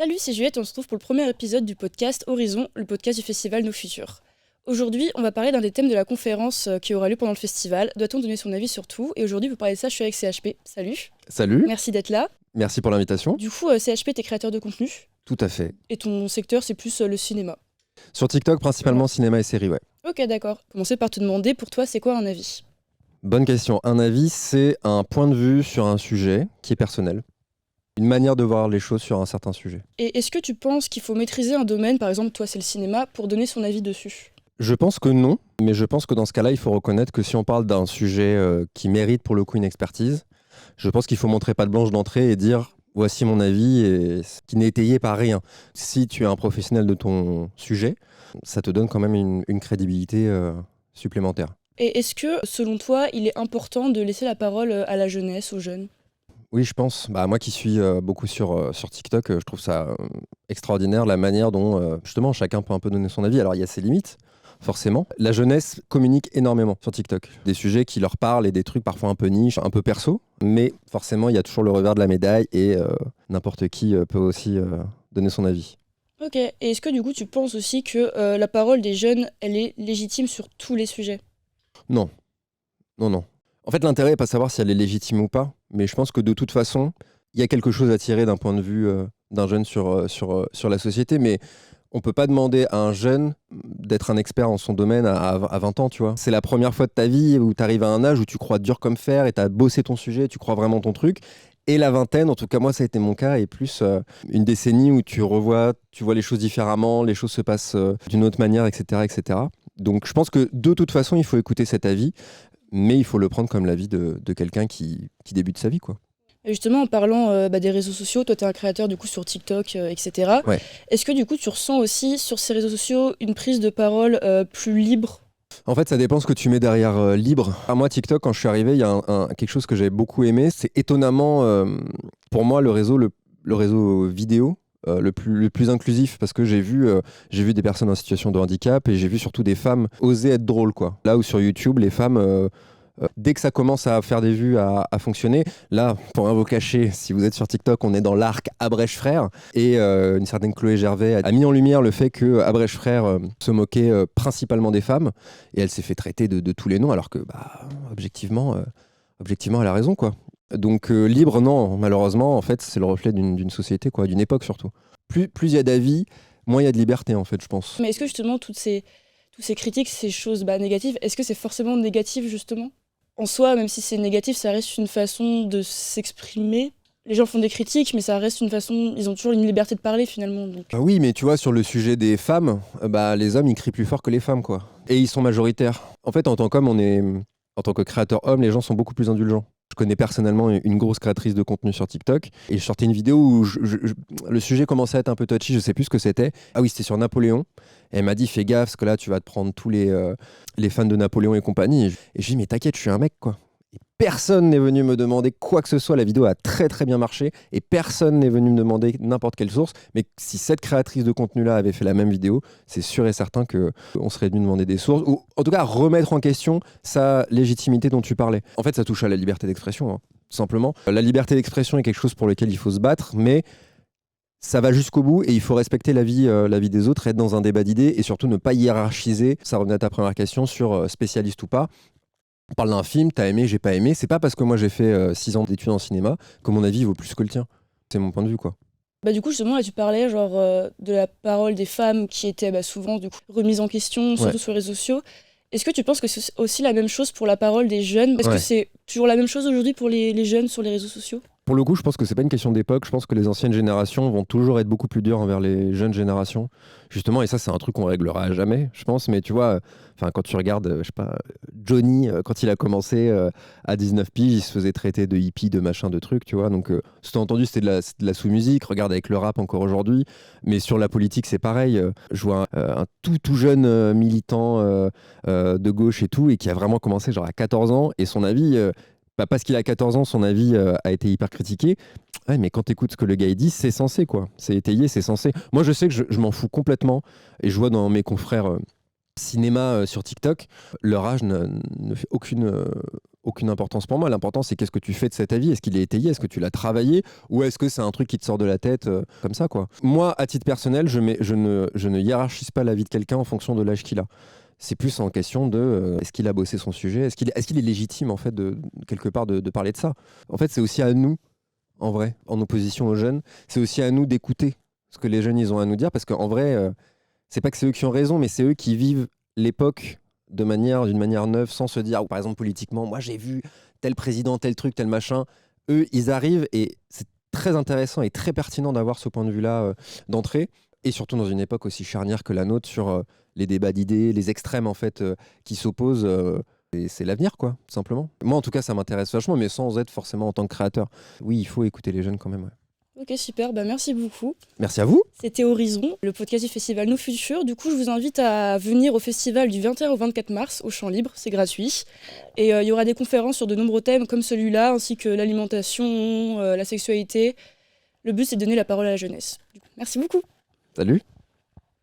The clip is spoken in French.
Salut, c'est Juliette, on se retrouve pour le premier épisode du podcast Horizon, le podcast du festival Nos Futurs. Aujourd'hui, on va parler d'un des thèmes de la conférence qui aura lieu pendant le festival. Doit-on donner son avis sur tout? Et aujourd'hui, pour parler de ça, je suis avec CHP. Salut. Salut, Merci d'être là. merci pour l'invitation. Du coup, CHP, t'es créateur de contenu Tout à fait. et ton secteur, c'est plus le cinéma. Sur TikTok, principalement cinéma et séries, ouais. Ok, d'accord. Commencer par te demander, pour toi, c'est quoi un avis? Bonne question. Un avis, c'est un point de vue sur un sujet qui est personnel. Une manière de voir les choses sur un certain sujet. Et est-ce que tu penses qu'il faut maîtriser un domaine, par exemple, toi, c'est le cinéma, pour donner son avis dessus? Je pense que non, mais je pense que dans ce cas-là, il faut reconnaître que si on parle d'un sujet qui mérite pour le coup une expertise, je pense qu'il faut montrer patte blanche d'entrée et dire voici mon avis et qui n'est étayé par rien. Si tu es un professionnel de ton sujet, ça te donne quand même une crédibilité supplémentaire. Et est-ce que, selon toi, il est important de laisser la parole à la jeunesse, aux jeunes? Oui, je pense. Moi qui suis beaucoup sur TikTok, je trouve ça extraordinaire la manière dont justement chacun peut un peu donner son avis. Alors il y a ses limites, forcément. La jeunesse communique énormément sur TikTok. Des sujets qui leur parlent et des trucs parfois un peu niche, un peu perso. Mais forcément, il y a toujours le revers de la médaille et n'importe qui peut aussi donner son avis. Ok, et est-ce que du coup tu penses aussi que la parole des jeunes, elle est légitime sur tous les sujets? Non, non. En fait, l'intérêt n'est pas de savoir si elle est légitime ou pas, mais je pense que de toute façon, il y a quelque chose à tirer d'un point de vue d'un jeune sur la société, mais on peut pas demander à un jeune d'être un expert en son domaine à 20 ans, tu vois. C'est la première fois de ta vie où tu arrives à un âge où tu crois dur comme fer et tu as bossé ton sujet, tu crois vraiment ton truc. Et la vingtaine, en tout cas moi ça a été mon cas, et plus une décennie où tu vois les choses différemment, les choses se passent d'une autre manière, etc., etc. Donc je pense que de toute façon il faut écouter cet avis, mais il faut le prendre comme l'avis de quelqu'un qui débute sa vie, quoi. Et justement, en parlant des réseaux sociaux, toi tu es un créateur du coup sur TikTok, etc. Ouais. Est-ce que du coup tu ressens aussi sur ces réseaux sociaux une prise de parole plus libre? En fait, ça dépend ce que tu mets derrière libre. Moi, TikTok, quand je suis arrivé, il y a quelque chose que j'avais beaucoup aimé. C'est étonnamment, pour moi, le réseau vidéo le plus inclusif, parce que j'ai vu des personnes en situation de handicap et j'ai vu surtout des femmes oser être drôles, quoi. Là où sur YouTube, les femmes, dès que ça commence à faire des vues, à fonctionner, là, pour rien vous cacher, si vous êtes sur TikTok, on est dans l'arc Abrèche Frères, et une certaine Chloé Gervais a mis en lumière le fait que Abrèche Frères se moquait principalement des femmes, et elle s'est fait traiter de tous les noms, alors que, objectivement, elle a raison, quoi. Donc libre, non, malheureusement, en fait, c'est le reflet d'une société, quoi, d'une époque surtout. Plus il y a d'avis, moins il y a de liberté, en fait, je pense. Mais est-ce que justement toutes ces critiques, ces choses négatives, est-ce que c'est forcément négatif justement? En soi, même si c'est négatif, ça reste une façon de s'exprimer. Les gens font des critiques, mais ça reste une façon, ils ont toujours une liberté de parler finalement. Donc. Ah oui, mais tu vois, sur le sujet des femmes, les hommes, ils crient plus fort que les femmes, quoi. Et ils sont majoritaires. En fait, en tant qu'homme, en tant que créateur homme, les gens sont beaucoup plus indulgents. Je connais personnellement une grosse créatrice de contenu sur TikTok, et je sortais une vidéo où le sujet commençait à être un peu touchy, je sais plus ce que c'était. Ah oui, c'était sur Napoléon. Et elle m'a dit, fais gaffe, parce que là, tu vas te prendre tous les fans de Napoléon et compagnie. Et je lui ai dit, mais t'inquiète, je suis un mec, quoi. Et personne n'est venu me demander quoi que ce soit. La vidéo a très très bien marché et personne n'est venu me demander n'importe quelle source. Mais si cette créatrice de contenu-là avait fait la même vidéo, c'est sûr et certain qu'on serait venu demander des sources, ou en tout cas remettre en question sa légitimité dont tu parlais. En fait, ça touche à la liberté d'expression, hein, tout simplement. La liberté d'expression est quelque chose pour lequel il faut se battre, mais ça va jusqu'au bout et il faut respecter la vie des autres, être dans un débat d'idées et surtout ne pas hiérarchiser. Ça revenait à ta première question sur spécialiste ou pas. On parle d'un film, t'as aimé, j'ai pas aimé. C'est pas parce que moi j'ai fait 6 ans d'études en cinéma que mon avis vaut plus que le tien. C'est mon point de vue, quoi. Du coup, justement, là, tu parlais de la parole des femmes qui était souvent du coup, remise en question, surtout Ouais. sur les réseaux sociaux. Est-ce que tu penses que c'est aussi la même chose pour la parole des jeunes? Est-ce que Ouais. c'est toujours la même chose aujourd'hui pour les jeunes sur les réseaux sociaux? Pour le coup, je pense que c'est pas une question d'époque. Je pense que les anciennes générations vont toujours être beaucoup plus dures envers les jeunes générations. Justement, et ça, c'est un truc qu'on réglera à jamais, je pense. Mais tu vois, quand tu regardes, je sais pas, Johnny, quand il a commencé à 19 piges, il se faisait traiter de hippie, de machin, de trucs, tu vois. Donc, sous-entendu, c'était de la sous-musique. Regarde avec le rap encore aujourd'hui. Mais sur la politique, c'est pareil. Je vois un tout jeune militant de gauche et tout, et qui a vraiment commencé genre à 14 ans. Et son avis, parce qu'il a 14 ans, son avis a été hyper critiqué. Ouais, mais quand t'écoutes ce que le gars il dit, c'est censé, quoi. C'est étayé, c'est censé. Moi, je sais que je m'en fous complètement. Et je vois dans mes confrères cinéma sur TikTok, leur âge ne fait aucune importance pour moi. L'important, c'est qu'est-ce que tu fais de cet avis. Est-ce qu'il est étayé? Est-ce que tu l'as travaillé? Ou est-ce que c'est un truc qui te sort de la tête comme ça, quoi? Moi, à titre personnel, je ne hiérarchise pas l'avis de quelqu'un en fonction de l'âge qu'il a. C'est plus en question de est-ce qu'il a bossé son sujet? Est-ce qu'il est légitime, en fait, quelque part, de parler de ça? En fait, c'est aussi à nous, en vrai, en opposition aux jeunes, c'est aussi à nous d'écouter ce que les jeunes, ils ont à nous dire. Parce qu'en vrai, c'est pas que c'est eux qui ont raison, mais c'est eux qui vivent l'époque d'une manière neuve, sans se dire, ou par exemple politiquement, moi j'ai vu tel président, tel truc, tel machin. Eux, ils arrivent et c'est très intéressant et très pertinent d'avoir ce point de vue-là d'entrée, et surtout dans une époque aussi charnière que la nôtre sur les débats d'idées, les extrêmes en fait qui s'opposent. Et c'est l'avenir, quoi, tout simplement. Moi, en tout cas, ça m'intéresse vachement, mais sans être forcément en tant que créateur. Oui, il faut écouter les jeunes quand même. Ouais. Ok, super, merci beaucoup. Merci à vous. C'était Horizon, le podcast du festival Nos Futurs. Du coup, je vous invite à venir au festival du 21 au 24 mars au Champ Libre, c'est gratuit. Et il y aura des conférences sur de nombreux thèmes comme celui-là, ainsi que l'alimentation, la sexualité. Le but, c'est de donner la parole à la jeunesse. Merci beaucoup. Salut.